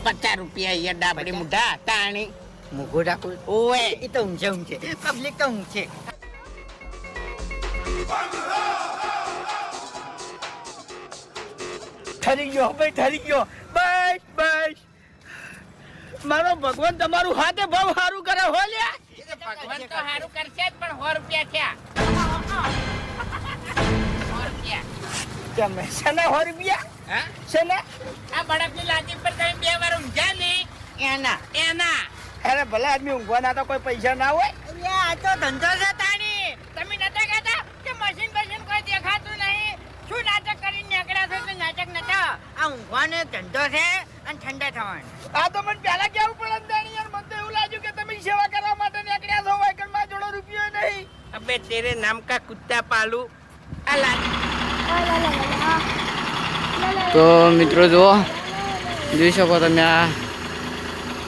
50 રૂપિયા યાર ડાબડી મુઢા તાણી મુગો રાખું ઓએ એ તો ઊંચે પબ્લિક તો ઊંચે ઠરી ગયો ભાઈ ઠરી ગયો બસ બસ મારો ભગવાન તમારું હાથે બહુ સારું કરે હો લ્યા ભગવાન તો સારું કરશે જ પણ 100 રૂપિયા થયા 100 રૂપિયા તમે શેના 100 રૂપિયા હા શેના આ બળદની લાદી પર તમે 2 વાર ઊંઘ્યા ને એના અરે ભલે આદમી ઊંઘવાના તો કોઈ પૈસા ના હોય આ તો ધંધો છે તાણી તમે નતા કહેતા કે મશીન કોઈ દેખાતું નહીં શું નાટક કરીને નીકળ્યા છો તો નાટક નતા આ ઊંઘવાનો ધંધો છે અને ઠંડા થવાનો આ તો મને પહેલા કેવું પડે દાણી યાર મને તો એવું લાગ્યું કે તમે સેવા કરવા માટે નીકળ્યા છો હોય માં જોડો રૂપિયો નહીં અબે તેરે નામ કા કુત્તા પાલુ આ લાદી તો મિત્રો જુઓ જોઈ શકો તમે આ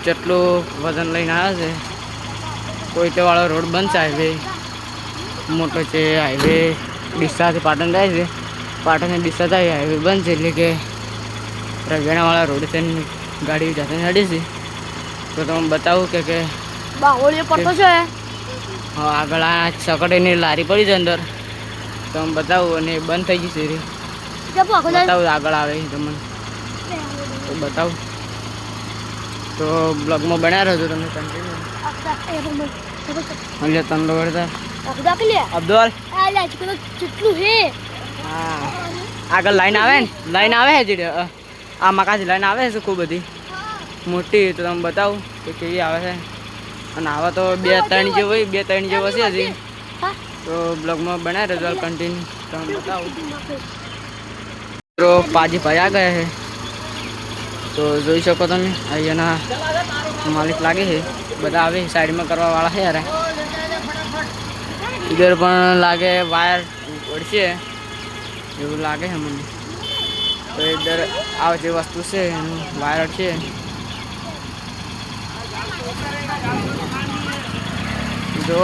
કેટલું વજન લઈને આવ્યા છે કોઈટેવાળો રોડ બંધ છે હાઈવે મોટો છે હાઈવે ડીસાથી પાટણ જાય છે પાટણથી ડીસા જાય હાઈવે બંધ છે એટલે કે રગેણાવાળા રોડ છે ગાડી જતી નડી છે તો તમે બતાવું કે બાહોળીએ પડતો છે હા આગળ આ સકડીની લારી પડી છે અંદર તો તમે બતાવું અને બંધ થઈ ગઈ છે બતાવું આગળ આવે તમને તો બતાવું તો બ્લોગમાં બનાવી રહ્યો છો તમે કન્ટિન્યુ તંડો કરતા અબ્દુલ હા આગળ લાઈન આવે ને લાઈન આવે છે આ મકાથી લાઈન આવે છે ખૂબ બધી મોટી તો તમે બતાવું કે કેવી આવે છે અને આવા તો 2-3 જેવો હોય 2-3 જેવો હશે હજી તો બ્લોગમાં બનાવી રહ્યો કન્ટિન્યુ તમે બતાવું મિત્રો પાજી ભાઈ આ ગયા છે તો જોઈ શકો તમે અહીંયાના માલિક લાગે છે બધા આવે સાઈડમાં કરવા વાળા છે યાર ઇધર પણ લાગે વાયર પડશે એવું લાગે છે મને તો ઇધર આ જે વસ્તુ છે એનું વાયર છે જો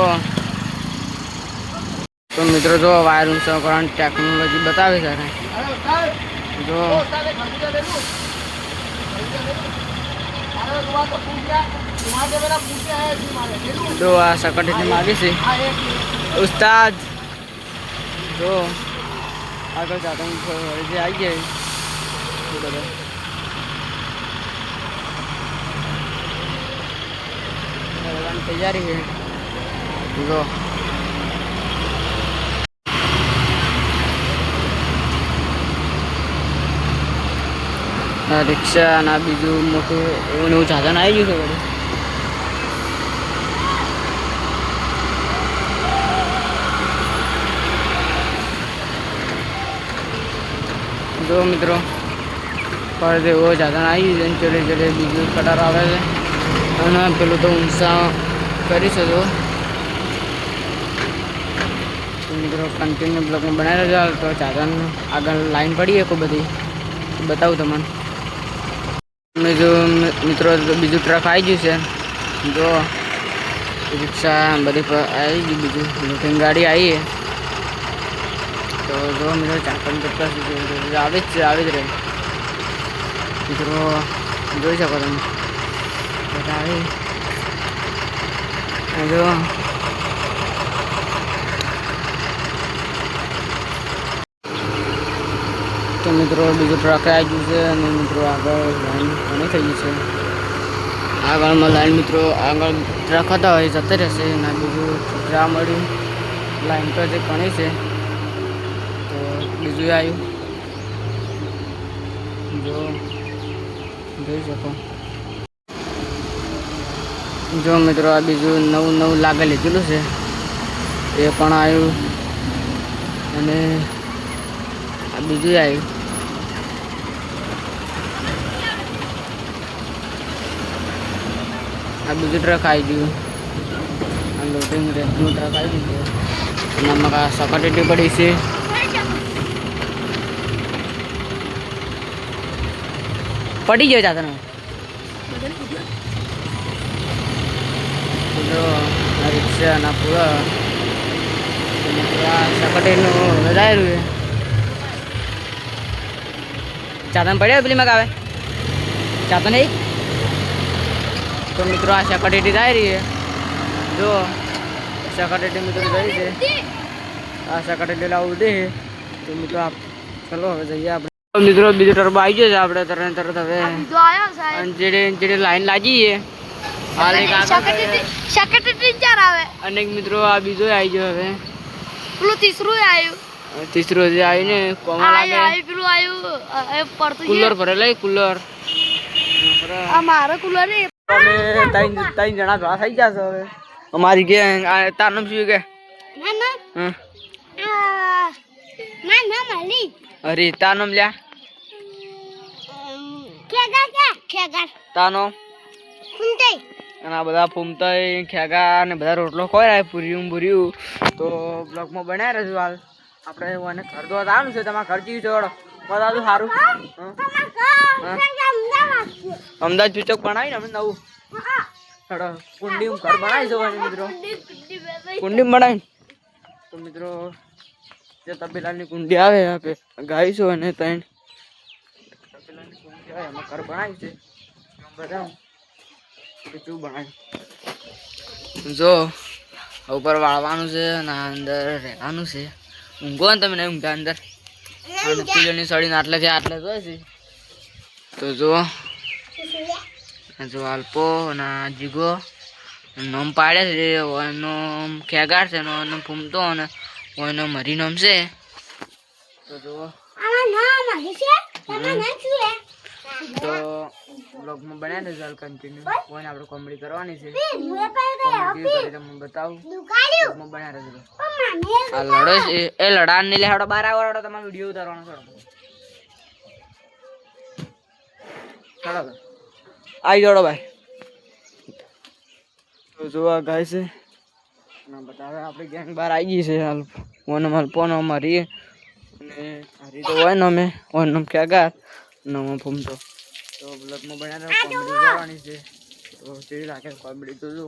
તો મિત્રો જો વાયર ઊંચો કરવાની ટેકનોલોજી બતાવે છે જો જો આ સકટ માગે છે ઉસ્તાદ જો આગળ જતા જે આવી જાય તૈયારી છે જો રિક્ષા અને બીજું મોટું એવું એવું સાધન આવી ગયું છે જો મિત્રો પર એવો સાધન આવી ગયું ચડે ચડે બીજું કટાર આવે છે અને પેલું તો ઊંચા કરી શકો મિત્રો કન્ટિન્યુ બ્લોકમાં બનાવી રહ્યો તો સાધન આગળ લાઈન પડી કોઈ બધી બતાવું તમને જો મિત્રો બીજું ટ્રક આવી ગયું છે જો રિક્ષા બધી આવી ગઈ બીજું લોટિંગ ગાડી આવી તો જો મિત્રો ચાકણ કેટલા આવે જ રહે મિત્રો જોઈ શકો તમે બધા આવી જો તો મિત્રો બીજું ટ્રક આવી ગયું છે અને મિત્રો આગળ લાઈન ઘણી થઈ ગઈ છે આગળમાં લાઈન મિત્રો આગળ ટ્રક હતા હોય જતા રહેશે અને બીજું જોવા મળ્યું લાઈન તો જે ઘણી છે તો બીજું આવ્યું જો જોઈ શકો જો મિત્રો આ બીજું નવું લાગે લીધેલું છે એ પણ આવ્યું અને આ બીજું આવ્યું આ બીજું ટ્રક આવી ગયું આ લોડિંગ રેતનું ટ્રક આવી ગયું અને આમાં આ સકટેટી પડી છે પડી ગયો ચાતનો જો આ રિક્ષા ના પૂરા સકટેટીનું વધાર્યું ચાતન પડ્યો પેલી મગાવે ચાતો નહીં તો મિત્રો આ સેકન્ડરી આવી રહી છે જો સેકન્ડરી મિત્રો જઈ છે આ સેકન્ડરી લાવું દે તો મિત્રો આપ ચલો હવે જઈએ આપણે મિત્રો બીજો ટર્બો આવી ગયો છે આપણે તરત હવે બીજો આયો સાહેબ અને જેડે લાઈન લાગી છે હાલ એક આગળ સેક્રેટરી ચાર આવે અને એક મિત્રો આ બીજો આવી ગયો હવે પેલું તીસરું આવ્યું તીસરો જે આવીને કોમા લાગે આયું પેલું આવ્યું પડતું કુલર ભરેલા કુલર આ મારો કુલર ને અમે ત્રણ જણા ભેળા થઈ જશે હવે અમારી ગેંગ તાર નામ શું કે ના ના હમ ના ના માલી અરે તાર નામ લ્યા ખેગા તાનો કુંતે અને આ બધા ફૂમતા ખેગા ને બધા રોટલો ખોરાય પૂર્યું તો બ્લોગમાં બનાવી રહેશું હાલ આપણે મને ઘર તો આવવાનું છે તમારે ઘર જીવી જોડો બધા સારું અમદાવાદ ચૂચક બનાવીને અમે નવું કુંડી ઘર બનાવી જવાની મિત્રો કુંડી બનાવી તો મિત્રો જે તબેલાની કુંડી આવે આપે ગાઈશું અને ત્યાં તબેલાની કુંડી આવે એમાં ઘર બનાવી છે બતાવું શું બનાવ્યું જો ઉપર વાળવાનું છે અને અંદર રહેવાનું છે ઊંઘો ને તમે નહીં ઊંઘતા અંદર અને તિલોની સળીને આટલે હોય છે તો જો આલ્પો અને જીગો નોમ પાડે છે એનો ખેગાર છે એનો ફૂમતો અને એનો મરી નોમ છે તો જો તો બ્લોગમાં બનાવી દેજો હાલ કન્ટિન્યુ કોઈને આપણે કોમેડી કરવાની છે કોમેડી કરી તમને બતાવું બ્લોગમાં બનાવી દેજો આ લડો છે એ લડાન ને લેહાડો 12 આવડો તમારો વિડિયો ઉતારવાનો છે ચલો આઈ જોડો ભાઈ તો જો આ ગાય છે ના બતાવે આપણી ગેંગ બહાર આવી ગઈ છે હાલ ફોન પોનો મારી અને હરી તો હોય ને અમે ઓન ક્યાં ગા નમો ફૂમતો તો બ્લોગમાં બનાવી કોમેડી કરવાની છે તો તે રાખે કોમેડી તો જો